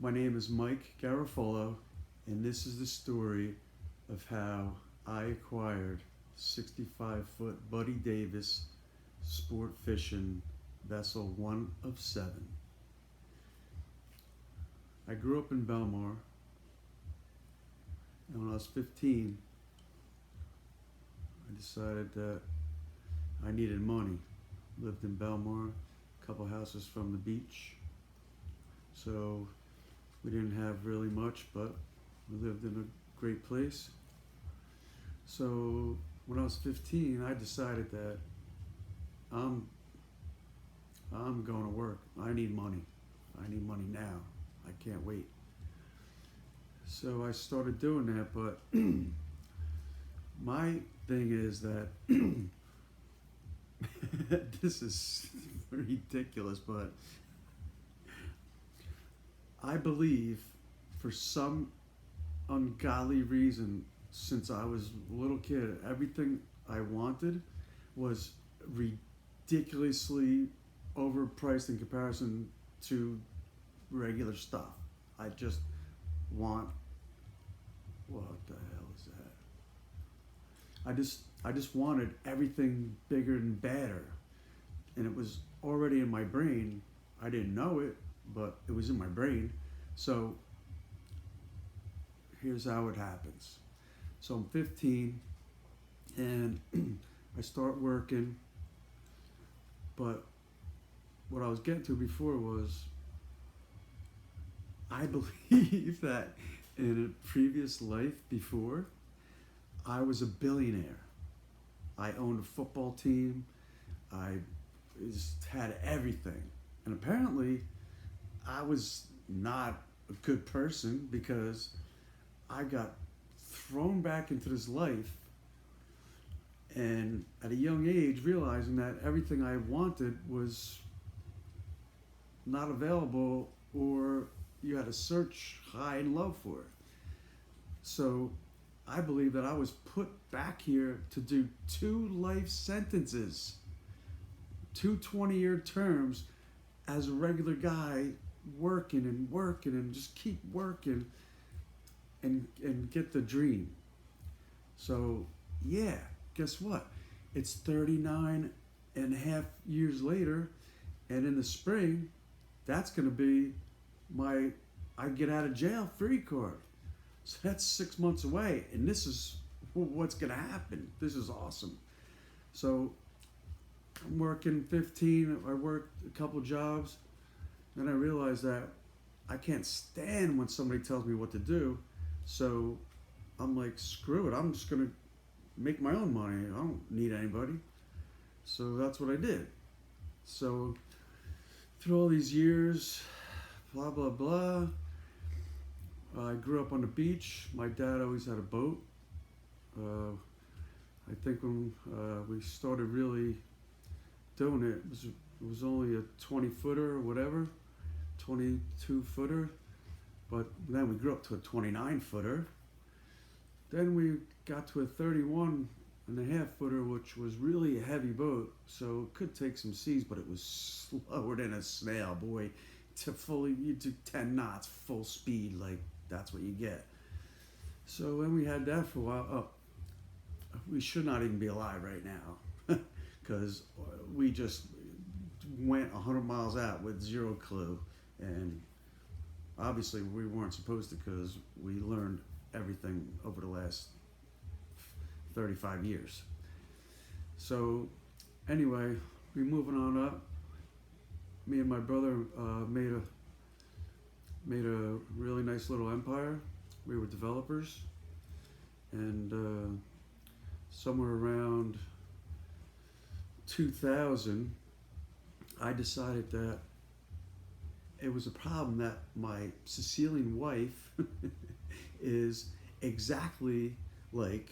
My name is Mike Garofolo, and this is the story of how I acquired 65-foot Buddy Davis sport fishing vessel 1 of 7. I grew up in Belmar, and when I was 15, I decided that I needed money. Lived in Belmar, a couple houses from the beach, so we didn't have really much, but we lived in a great place. So when I was 15, I decided that I'm going to work. I need money. I need money now. I can't wait. So I started doing that, but my thing is that this is ridiculous, but I believe for some ungodly reason, since I was a little kid, everything I wanted was ridiculously overpriced in comparison to regular stuff. I just want, what the hell is that? I just wanted everything bigger and better, and it was already in my brain. I didn't know it, but it was in my brain. So here's how it happens. So I'm 15 and I start working, but what I was getting to before was I believe that in a previous life before, I was a billionaire. I owned a football team. I just had everything. And apparently, I was not a good person because I got thrown back into this life, and at a young age realizing that everything I wanted was not available, or you had to search high and low for it. So I believe that I was put back here to do 2 life sentences, 2 20-year terms as a regular guy, working and just keep working and get the dream. So yeah, guess what? It's 39 and a half years later, and in the spring, that's going to be my I get out of jail free card. So that's 6 months away, and this is what's going to happen. This is awesome. So I'm working 15. I worked a couple jobs. Then I realized that I can't stand when somebody tells me what to do. So I'm like, screw it. I'm just going to make my own money. I don't need anybody. So that's what I did. So through all these years, blah, blah, blah, I grew up on the beach. My dad always had a boat. I think when we started really doing it, it was only a 20-footer or whatever, 22-footer. But then we grew up to a 29-footer. Then we got to a 31-and-a-half-footer, which was really a heavy boat. So it could take some seas, but it was slower than a snail, boy. You do 10 knots, full speed, like that's what you get. So when we had that for a while, we should not even be alive right now, because we just went 100 miles out with zero clue, and obviously we weren't supposed to, because we learned everything over the last 35 years. So anyway, we moving on up. Me and my brother made a really nice little empire. We were developers, and somewhere around 2000, I decided that it was a problem that my Sicilian wife is exactly like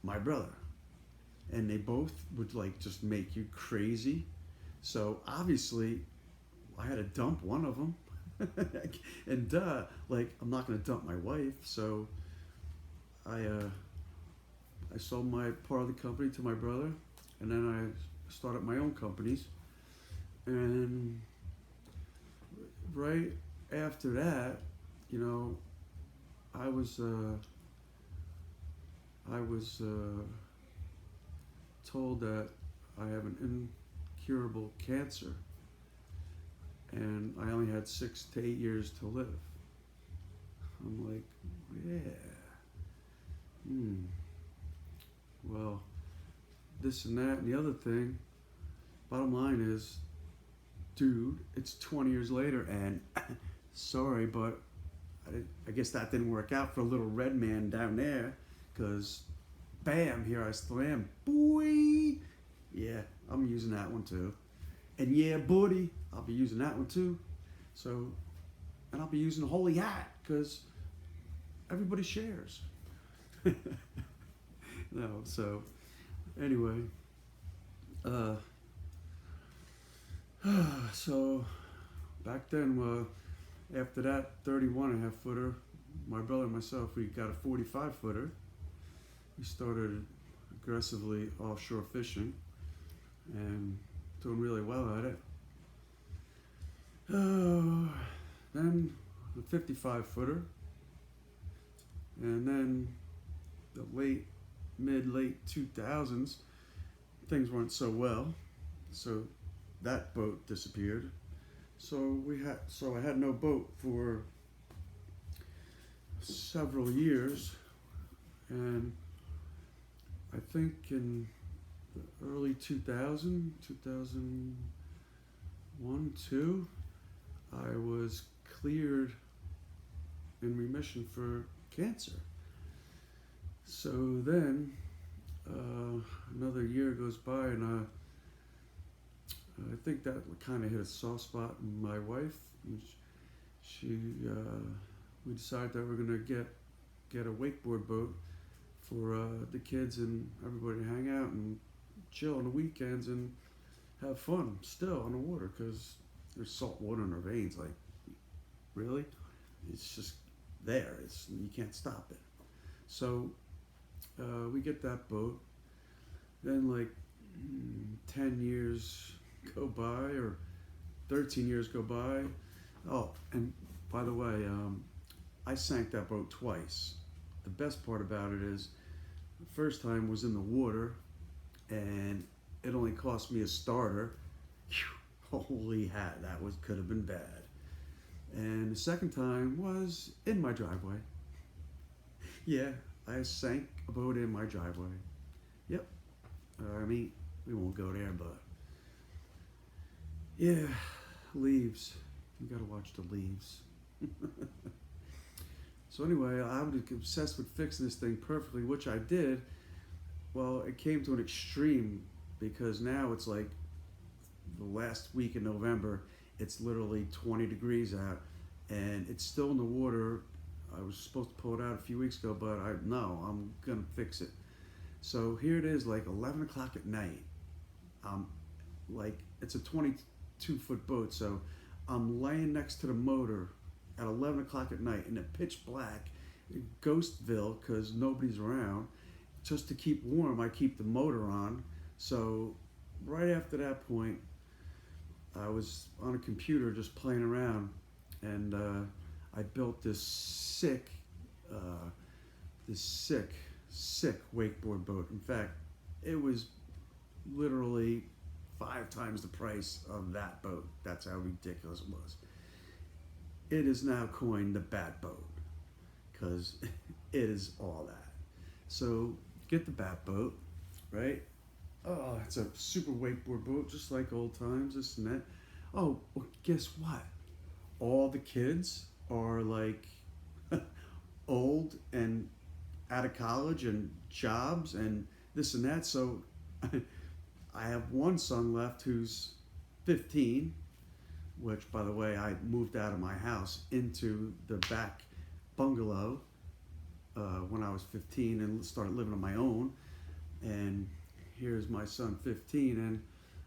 my brother, and they both would like just make you crazy. So obviously I had to dump one of them. And like, I'm not going to dump my wife. So I sold my part of the company to my brother, and then I started my own companies. And right after that, you know, I was I was told that I have an incurable cancer, and I only had 6 to 8 years to live. I'm like, yeah, hmm. Well, this and that and the other thing. Bottom line is, dude, it's 20 years later, and sorry, but I guess that didn't work out for a little red man down there, because bam, here I still am. Boy! Yeah, I'm using that one too. And yeah, buddy, I'll be using that one too. So, and I'll be using the holy hat, because everybody shares. No, so, anyway. Uh, so, back then, after that 31 and a half footer, my brother and myself, we got a 45 footer. We started aggressively offshore fishing and doing really well at it. Then the 55 footer, and then the late 2000s, things weren't so well, so that boat disappeared. So I had no boat for several years, and I think in the early 2001, 2, I was cleared in remission for cancer. So then another year goes by, and I think that kind of hit a soft spot in my wife. We decided that we're gonna get a wakeboard boat for the kids and everybody to hang out and chill on the weekends and have fun still on the water, because there's salt water in our veins. Like, really? It's just there. You can't stop it. So we get that boat. Then 10 years go by, or 13 years go by. Oh, and by the way, I sank that boat twice. The best part about it is, the first time was in the water, and it only cost me a starter. Whew, holy hat, could have been bad. And the second time was in my driveway. Yeah, I sank a boat in my driveway. Yep. We won't go there, but yeah, leaves. You gotta watch the leaves. So anyway, I was obsessed with fixing this thing perfectly, which I did. Well, it came to an extreme, because now it's like the last week in November, it's literally 20 degrees out, and it's still in the water. I was supposed to pull it out a few weeks ago, but I'm gonna fix it. So here it is, like 11 o'clock at night. It's a 22-foot boat, so I'm laying next to the motor at 11 o'clock at night in a pitch black Ghostville, because nobody's around. Just to keep warm, I keep the motor on. So right after that point, I was on a computer just playing around, and I built this sick wakeboard boat. In fact, it was literally 5 times the price of that boat. That's how ridiculous it was. It is now coined the Bat Boat, because it is all that. So get the Bat Boat, right? Oh, it's a super wakeboard boat, just like old times, this and that. Oh, well, guess what? All the kids are like old and out of college and jobs and this and that. So I have one son left who's 15, which, by the way, I moved out of my house into the back bungalow when I was 15 and started living on my own. And here's my son 15, and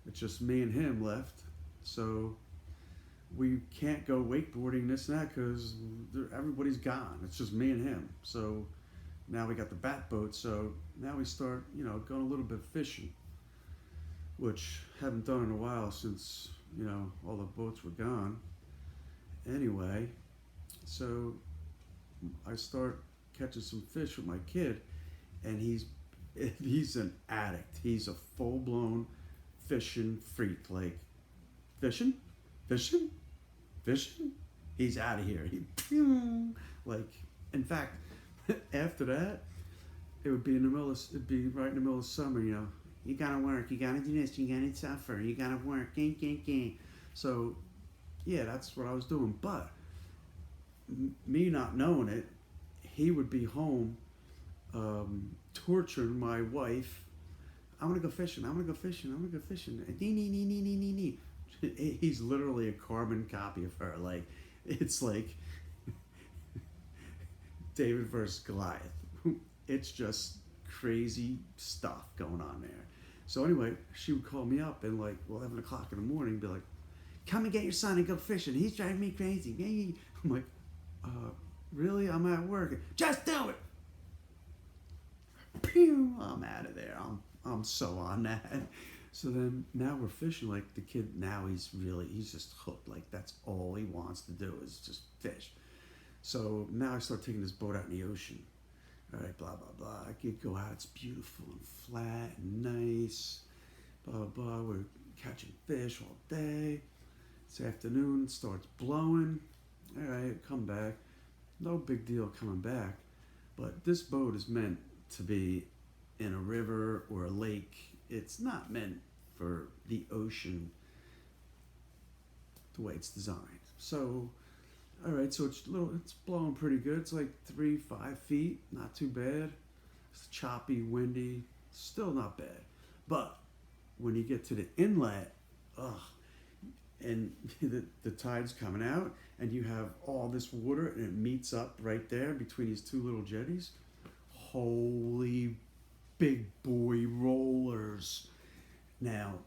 it's just me and him left. So we can't go wakeboarding, this and that, because everybody's gone. It's just me and him. So now we got the Bat Boat, so now we start, going a little bit fishing, which haven't done in a while since, all the boats were gone. Anyway, so I start catching some fish with my kid, and he's an addict. He's a full blown fishing freak. Like fishing, fishing, fishing. He's out of here. Like, in fact, after that, it would be it'd be right in the middle of summer. You gotta work. You gotta do this. You gotta suffer. You gotta work. So, yeah, that's what I was doing. But me not knowing it, he would be home torturing my wife. I'm gonna go fishing. I'm gonna go fishing. I'm gonna go fishing. He's literally a carbon copy of her. Like, it's like David versus Goliath. It's just crazy stuff going on there. So anyway, she would call me up and like 11 o'clock in the morning, be like, "Come and get your son and go fishing. He's driving me crazy." I'm like, really? I'm at work. Just do it. Pew! I'm out of there. I'm so on that. So then now we're fishing. Like the kid now he's just hooked. Like that's all he wants to do is just fish. So now I start taking this boat out in the ocean. All right, blah blah blah. I could go out. It's beautiful and flat and nice. Blah blah blah. We're catching fish all day. It's afternoon. It starts blowing. All right, come back. No big deal coming back. But this boat is meant to be in a river or a lake. It's not meant for the ocean the way it's designed. So, all right, so it's blowing pretty good. It's like 5 feet, not too bad. It's choppy, windy, still not bad. But when you get to the inlet, and the tide's coming out, and you have all this water, and it meets up right there between these two little jetties. Holy big boy rollers! Now,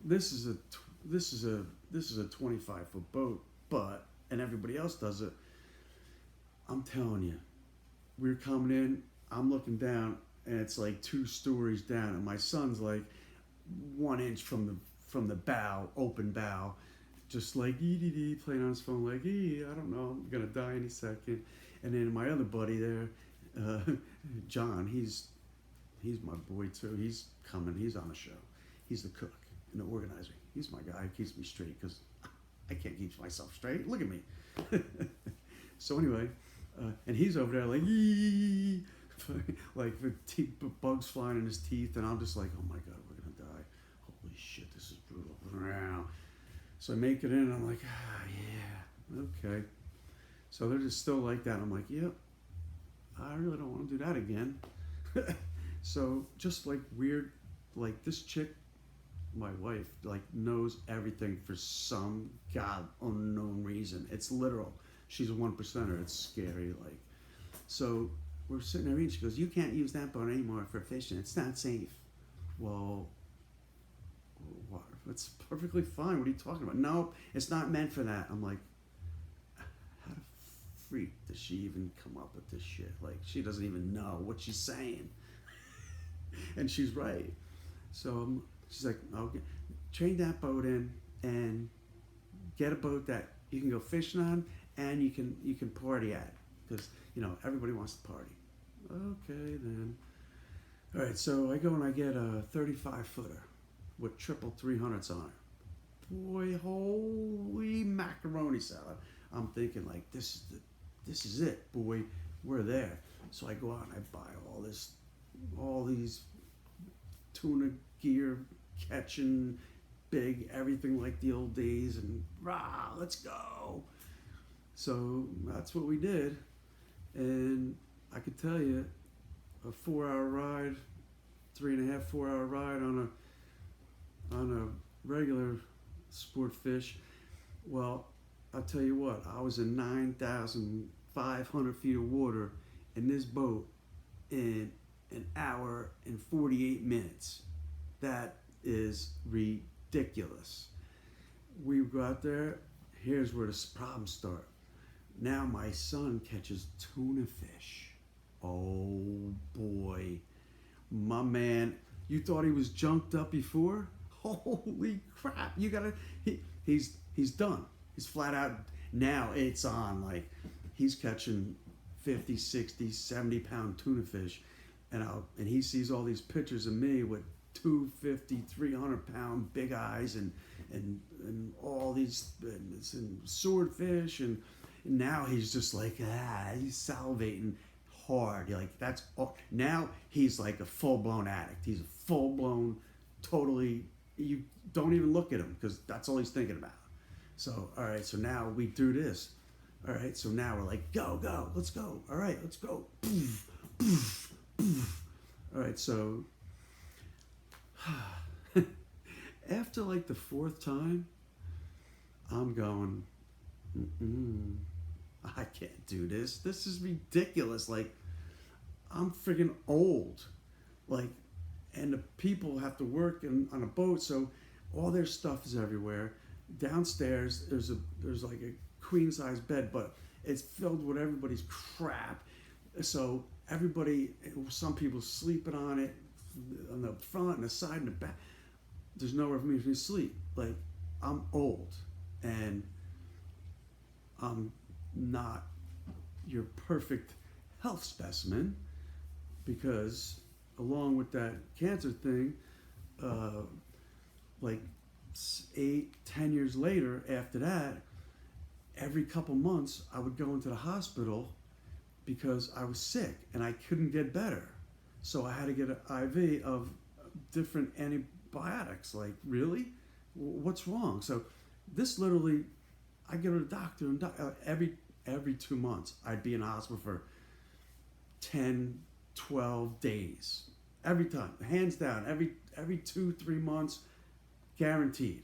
this is a 25-foot boat, and everybody else does it. I'm telling you, we're coming in. I'm looking down, and it's like 2 stories down, and my son's like 1 inch from the bow, open bow, just like playing on his phone, like I don't know, I'm gonna die any second. And then my other buddy there, John, he's my boy too. He's coming. He's on the show. He's the cook and the organizer. He's my guy. He keeps me straight because I can't keep myself straight. Look at me. So anyway, and he's over there like like the bugs flying in his teeth, and I'm just like, oh my god, we're gonna die. Holy shit, this is brutal. So I make it in, and I'm like, yeah, okay. So they're just still like that. I'm like, yep, I really don't want to do that again. So just like weird, like this chick, my wife, like knows everything for some god unknown reason. It's literal. She's a 1%er. It's scary. Like, so we're sitting there eating. She goes, "You can't use that boat anymore for fishing. It's not safe." Well, what? It's perfectly fine. What are you talking about? No, it's not meant for that. I'm like, how the freak does she even come up with this shit? Like, she doesn't even know what she's saying. And she's right. So she's like, okay, trade that boat in and get a boat that you can go fishing on and you can party at, because everybody wants to party. Okay then. All right, so I go and I get a 35-footer with triple 300s on it. Boy, holy macaroni salad! I'm thinking like this is it, boy. We're there. So I go out and I buy all these tuna gear, catching big, everything like the old days, and let's go. So that's what we did, and I could tell you, a 4-hour ride, 3.5, 4-hour ride on a regular sport fish. Well, I'll tell you what, I was in 9,500 feet of water in this boat in an hour and 48 minutes. That is ridiculous. We go out there. Here's where the problems start. Now my son catches tuna fish. Oh boy, my man! You thought he was junked up before? Holy crap! He's done. He's flat out. Now it's on. Like, he's catching 50, 60, 70 pound tuna fish. And he sees all these pictures of me with 250, 300 pound big eyes and all these and swordfish and now he's just like he's salivating hard. Like that's all. Now he's like a full blown addict. He's a full blown, totally. You don't even look at him because that's all he's thinking about. So all right, so now we do this. All right, so now we're like go, let's go. All right, let's go. All right, so after like the fourth time, I'm going, I can't do this. This is ridiculous. Like, I'm freaking old. Like, and the people have to work on a boat, so all their stuff is everywhere. Downstairs, there's like a queen size bed, but it's filled with everybody's crap. So everybody, some people sleeping on it, on the front and the side and the back. There's nowhere for me to sleep. Like, I'm old and I'm not your perfect health specimen because along with that cancer thing, like 8-10 years later after that, every couple months I would go into the hospital because I was sick and I couldn't get better. So I had to get an IV of different antibiotics. Like, really? What's wrong? So this literally, I go to the doctor and every 2 months I'd be in the hospital for 10, 12 days. Every time, hands down, every 2-3 months, guaranteed.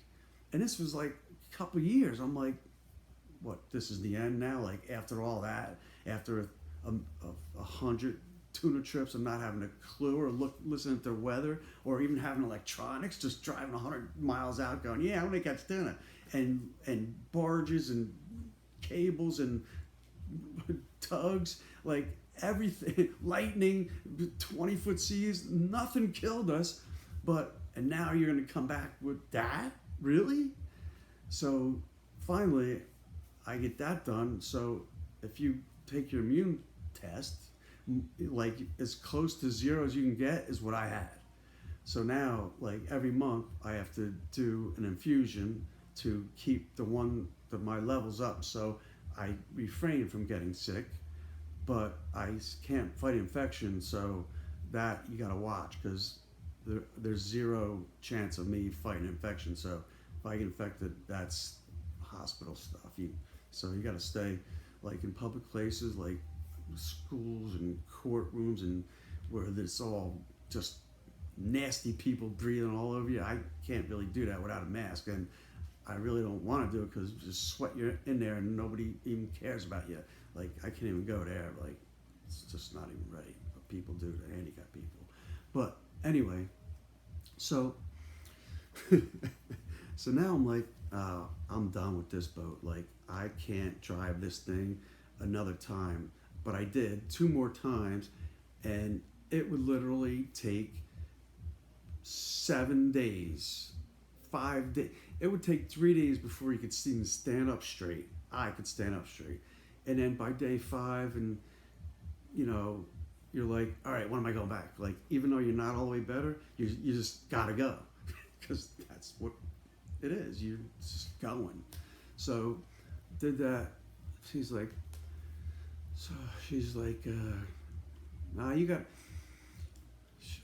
And this was like a couple of years. I'm like, what, this is the end now? Like, after all that, after a 100 tuna trips and not having a clue or listening to the weather or even having electronics, just driving 100 miles out going, yeah, I'm gonna catch tuna. And barges and cables and tugs, like everything, lightning, 20-foot seas, nothing killed us. And now you're gonna come back with that? Really? So finally, I get that done. So if you take your immune test, like as close to zero as you can get is what I had. So now, like every month, I have to do an infusion to keep my levels up. So I refrain from getting sick, but I can't fight infection. So that you gotta watch because there's zero chance of me fighting infection. So if I get infected, that's hospital stuff. So you gotta stay like in public places like schools and courtrooms and where there's all just nasty people breathing all over you. I can't really do that without a mask, and I really don't want to do it because just sweat you're in there and nobody even cares about you. Like, I can't even go there. Like, it's just not even right what people do to handicapped people. But anyway, so so now I'm like, I'm done with this boat. Like, I can't drive this thing another time. But I did 2 more times, and it would literally take 7 days, 5 days. It would take 3 days before you could even stand up straight. I could stand up straight. And then by day 5, and you're like, all right, when am I going back? Like, even though you're not all the way better, you just gotta go because that's what it is. You're just going. So did that. She's like, nah, you got.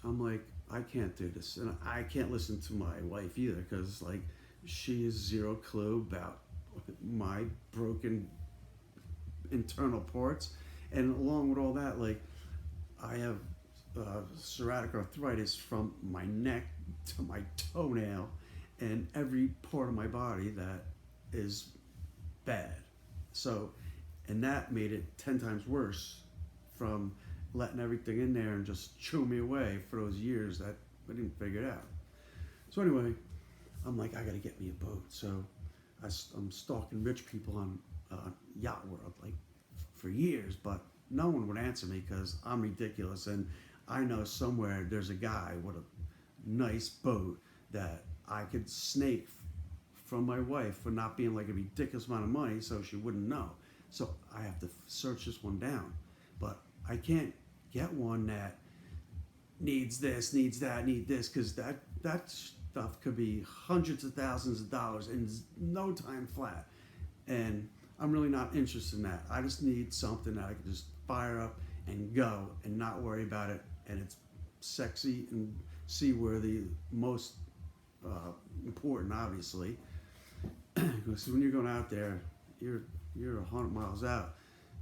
I'm like, I can't do this, and I can't listen to my wife either because like she has zero clue about my broken internal parts, and along with all that, like I have psoriatic arthritis from my neck to my toenail, and every part of my body that is bad. So, and that made it 10 times worse from letting everything in there and just chew me away for those years that I didn't figure it out. So anyway, I'm like, I gotta get me a boat. So I'm stalking rich people on Yacht World like for years, but no one would answer me because I'm ridiculous, and I know somewhere there's a guy with a nice boat that I could snake from my wife for not being like a ridiculous amount of money so she wouldn't know. So I have to search this one down. But I can't get one that needs this, needs that, need this, because that stuff could be hundreds of thousands of dollars in no time flat. And I'm really not interested in that. I just need something that I can just fire up and go and not worry about it. And it's sexy and seaworthy, most important, obviously. Because when you're going out there, you're 100 miles out.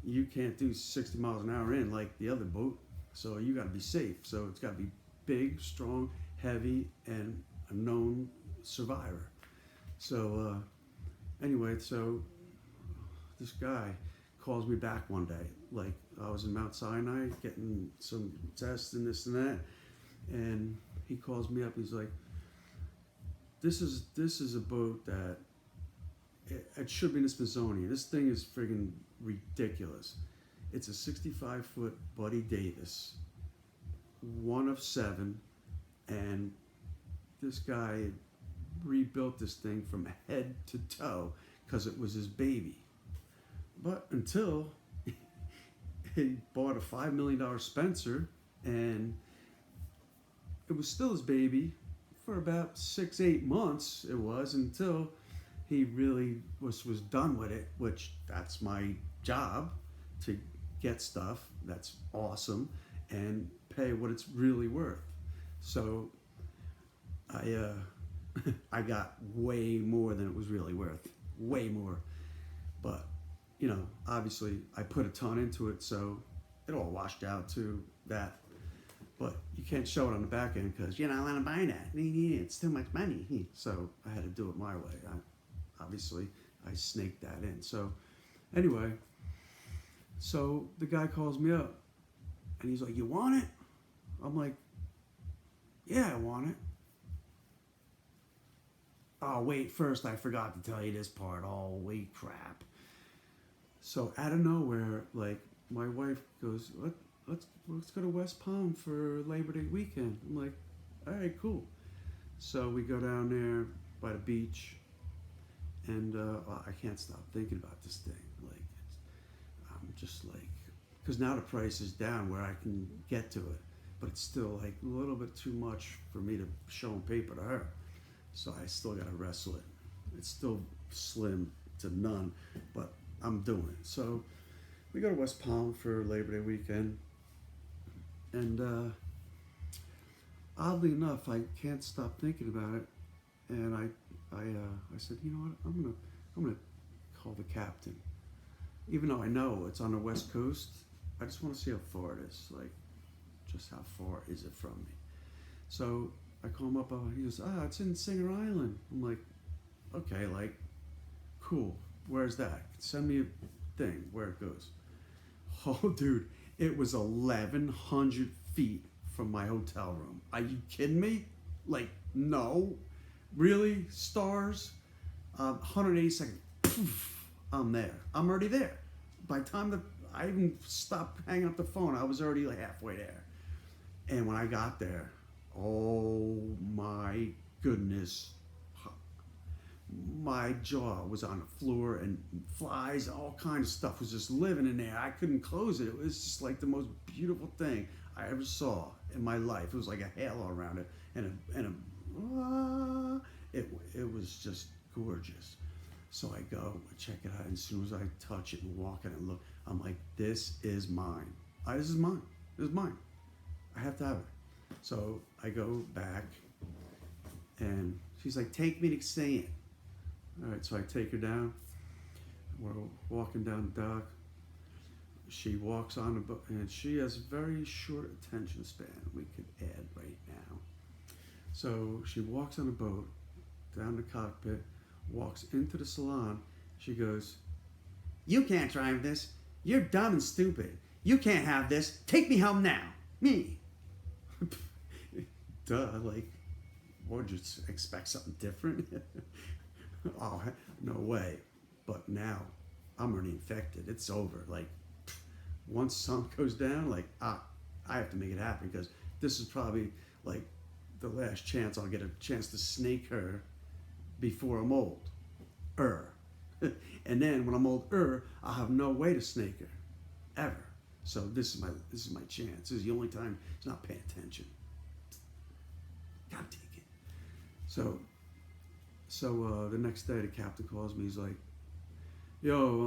You can't do 60 miles an hour in like the other boat. So you got to be safe. So it's got to be big, strong, heavy, and a known survivor. So anyway, so this guy calls me back one day. Like I was in Mount Sinai getting some tests and this and that, and he calls me up. He's like, "This is a boat that it should be in the Smithsonian. This thing is friggin' ridiculous. It's a 65-foot Buddy Davis, one of 7, and this guy rebuilt this thing from head to toe because it was his baby. But until he bought a $5 million Spencer, and it was still his baby for about 6-8 months. It was until he really was done with it, which that's my job, to get stuff that's awesome and pay what it's really worth. So I got way more than it was really worth, way more. But you know, obviously I put a ton into it, so it all washed out to that. But you can't show it on the back end because you're not allowed to buy that. It's too much money. So I had to do it my way. Obviously, I snaked that in. So anyway, so the guy calls me up and he's like, "You want it?" I'm like, "Yeah, I want it." "Oh, wait, first I forgot to tell you this part." "Oh, wait, crap." So out of nowhere, like my wife goes, let's go to West Palm for Labor Day weekend. I'm like, all right, cool. So we go down there by the beach, and I can't stop thinking about this thing. Like, I'm just like, because now the price is down where I can get to it, but it's still like a little bit too much for me to show on paper to her. So I still got to wrestle it. It's still slim to none, but I'm doing it. So we go to West Palm for Labor Day weekend, and oddly enough, I can't stop thinking about it. And I said, you know what? I'm gonna call the captain, even though I know it's on the West Coast. I just want to see how far it is. Like, just how far is it from me? So I call him up. He goes, it's in Singer Island. I'm like, okay, like, cool. Where's that? Send me a thing where it goes. Oh, dude, it was 1,100 feet from my hotel room. Are you kidding me? Like, no. Really? Stars? 180 seconds. Poof, I'm there. I'm already there. By the time I even stopped hanging up the phone, I was already like halfway there. And when I got there, oh my goodness, my jaw was on the floor, and flies, all kinds of stuff was just living in there. I couldn't close it. It was just like the most beautiful thing I ever saw in my life. It was like a halo around it, it was just gorgeous. So I go, I check it out, and as soon as I touch it and walk it and look, I'm like, this is mine. This is mine. This is mine. I have to have it. So I go back, and she's like, take me to see it. All right, so I take her down. We're walking down the dock. She walks on the boat, and she has a very short attention span, we could add right now. So she walks on the boat, down the cockpit, walks into the salon. She goes, you can't drive this. You're dumb and stupid. You can't have this. Take me home now. Me. Duh, like, would you expect something different? Oh, no way. But now I'm already infected. It's over. Like, once sun goes down, like, I have to make it happen, because this is probably like the last chance I'll get a chance to snake her before I'm old. And then when I'm old, I'll have no way to snake her, ever. So this is my chance. This is the only time he's not paying attention. Gotta take it. So the next day the captain calls me. He's like, "Yo,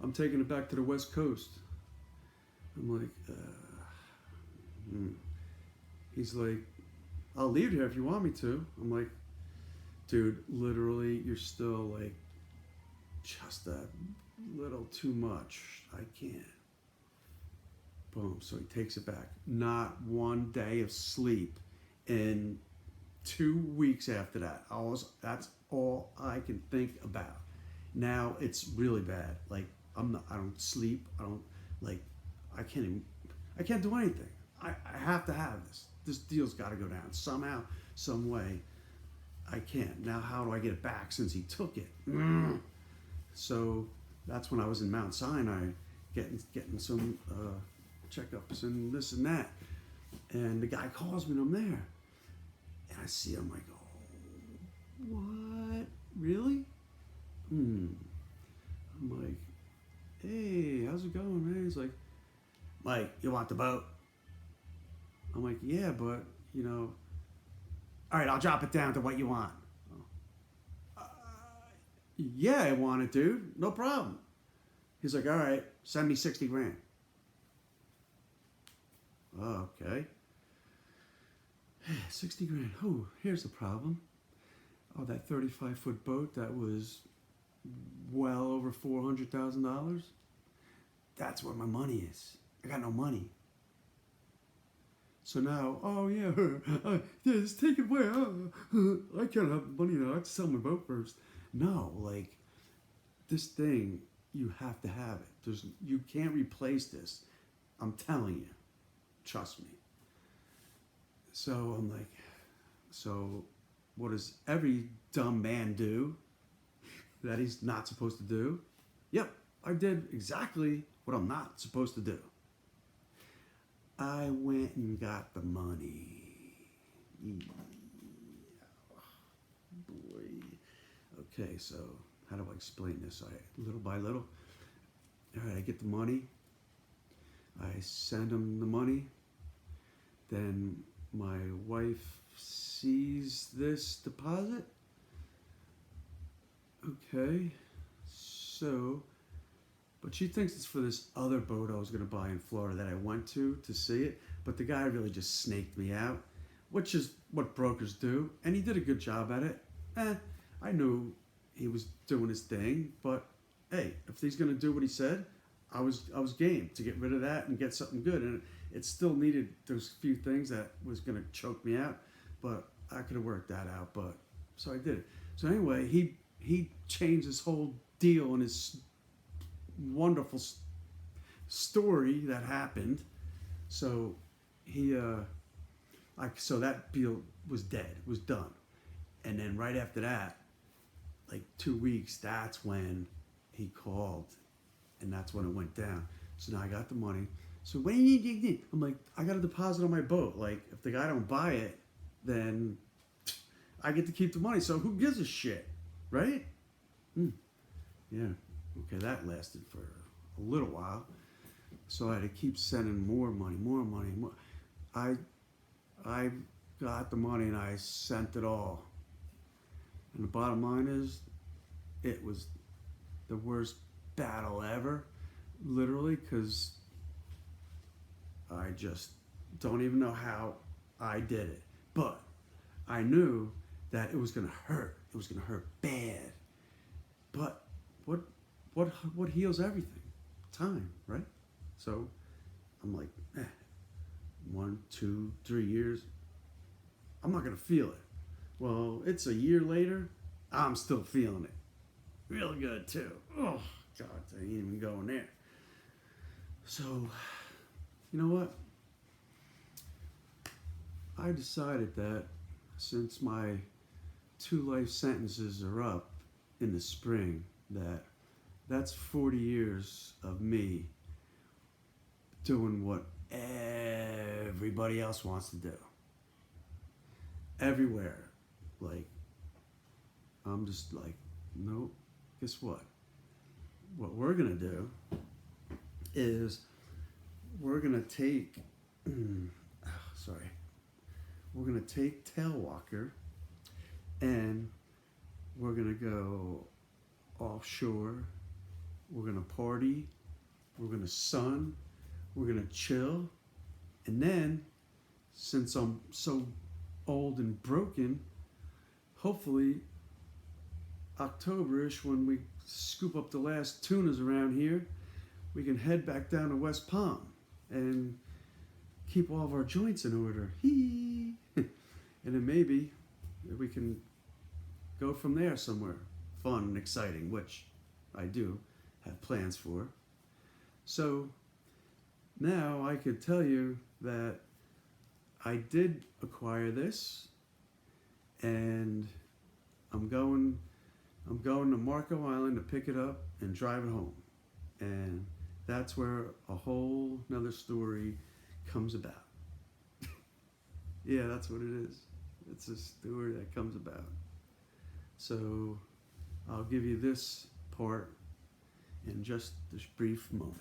I'm taking it back to the West Coast." I'm like, He's like, "I'll leave here if you want me to." I'm like, "Dude, literally, you're still like just a little too much. I can't." Boom. So he takes it back. Not one day of sleep in 2 weeks after that. That's all I can think about. Now it's really bad. Like I don't sleep. I can't do anything. I have to have this. This deal's got to go down somehow, some way. I can't. Now how do I get it back since he took it? So that's when I was in Mount Sinai getting some checkups and this and that. And the guy calls me and I'm there. And I see him like, "Oh, what? Really?" I'm like, "Hey, how's it going, man?" He's like, "Mike, you want the boat?" I'm like, "Yeah, but, all right, I'll drop it down to what you want." Uh, yeah, I want it, dude. No problem. He's like, "All right, send me 60 grand. Oh, okay. 60 grand. Oh, here's the problem. Oh, that 35-foot boat that was well over $400,000. That's where my money is. I got no money. So now, oh yeah, yeah, just take it away. I can't have money now. I have to sell my boat first. No, like this thing, you have to have it. You can't replace this. I'm telling you. Trust me. So I'm like, so what does every dumb man do that he's not supposed to do? Yep, I did exactly what I'm not supposed to do. I went and got the money. Boy. Okay, so how do I explain this? Little by little. All right, I get the money. I send him the money. Then my wife sees this deposit. Okay, so, but she thinks it's for this other boat I was going to buy in Florida that I went to see it. But the guy really just snaked me out, which is what brokers do. And he did a good job at it. I knew he was doing his thing, but hey, if he's going to do what he said, I was game to get rid of that and get something good. And it still needed those few things that was going to choke me out, but I could have worked that out. But so I did it. So anyway, he changed his whole deal and his wonderful story that happened. So so that deal was dead, was done. And then right after that, like 2 weeks, that's when he called, and that's when it went down. So now I got the money. So when I'm like, I got a deposit on my boat. Like, if the guy don't buy it, then I get to keep the money. So who gives a shit, right? Yeah. Okay, that lasted for a little while. So I had to keep sending more money. I got the money and I sent it all. And the bottom line is, it was the worst battle ever, literally, because I just don't even know how I did it. But I knew that it was going to hurt. It was going to hurt bad. But what heals everything? Time, right? So I'm like, 1, 2, 3 years, I'm not going to feel it. Well, it's a year later, I'm still feeling it. Real good, too. Oh, God, I ain't even going there. So, you know what? I decided that since my 2 life sentences are up in the spring, that's 40 years of me doing what everybody else wants to do. Everywhere. Like, I'm just like, nope. Guess what? What we're going to do is we're gonna take, sorry, we're gonna take Tailwalker and we're gonna go offshore. We're gonna party. We're gonna sun. We're gonna chill. And then, since I'm so old and broken, hopefully Octoberish, when we scoop up the last tunas around here, we can head back down to West Palm and keep all of our joints in order. Hee! And then maybe we can go from there somewhere fun and exciting, which I do have plans for. So now I could tell you that I did acquire this, and I'm going to Marco Island to pick it up and drive it home. And that's where a whole nother story comes about. Yeah, that's what it is. It's a story that comes about. So I'll give you this part in just this brief moment.